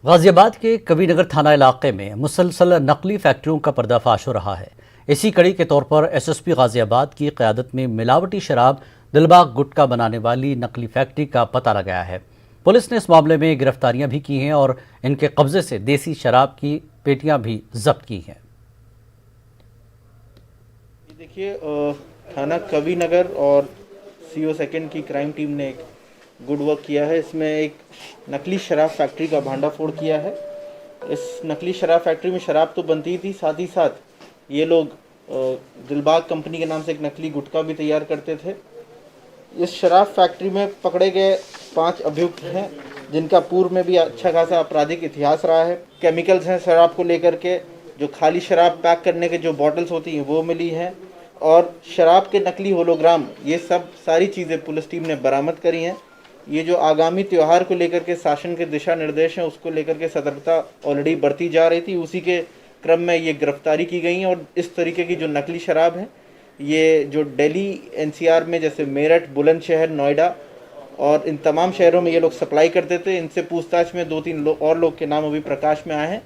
गाजियाबाद के कबीरनगर थाना इलाके में मुसलसल नकली फैक्ट्रियों का पर्दाफाश हो रहा है। इसी कड़ी के तौर पर एसएसपी गाजियाबाद की क़यादत में मिलावटी शराब दिलबाग गुटखा बनाने वाली नकली फैक्ट्री का पता लगाया है। पुलिस ने इस मामले में गिरफ्तारियां भी की हैं और इनके कब्जे से देसी शराब की पेटियां भी जब्त की हैं। देखिए, थाना कबीरनगर और सीओ सेकंड की क्राइम टीम ने एक गुड वर्क किया है। इसमें एक नकली शराब फैक्ट्री का भांडाफोड़ किया है। इस नकली शराब फैक्ट्री में शराब तो बनती ही थी, साथ ही साथ ये लोग दिलबाग कंपनी के नाम से एक नकली गुटखा भी तैयार करते थे। इस शराब फैक्ट्री में पकड़े गए 5 अभियुक्त हैं, जिनका पूर्व में भी अच्छा खासा आपराधिक इतिहास रहा है। केमिकल्स हैं शराब को लेकर के, जो खाली शराब पैक करने के जो बॉटल्स होती हैं वो मिली हैं, और शराब के नकली होलोग्राम, ये सब सारी चीज़ें पुलिस टीम ने बरामद करी हैं। ये जो आगामी त्यौहार को लेकर के शासन के दिशा निर्देश हैं, उसको लेकर के सतर्कता ऑलरेडी बढ़ती जा रही थी। उसी के क्रम में ये गिरफ्तारी की गई है। और इस तरीके की जो नकली शराब है, ये जो दिल्ली एनसीआर में जैसे मेरठ, बुलंदशहर, नोएडा और इन तमाम शहरों में ये लोग सप्लाई करते थे। इनसे पूछताछ में 2-3 और लोग के नाम अभी प्रकाश में आए हैं।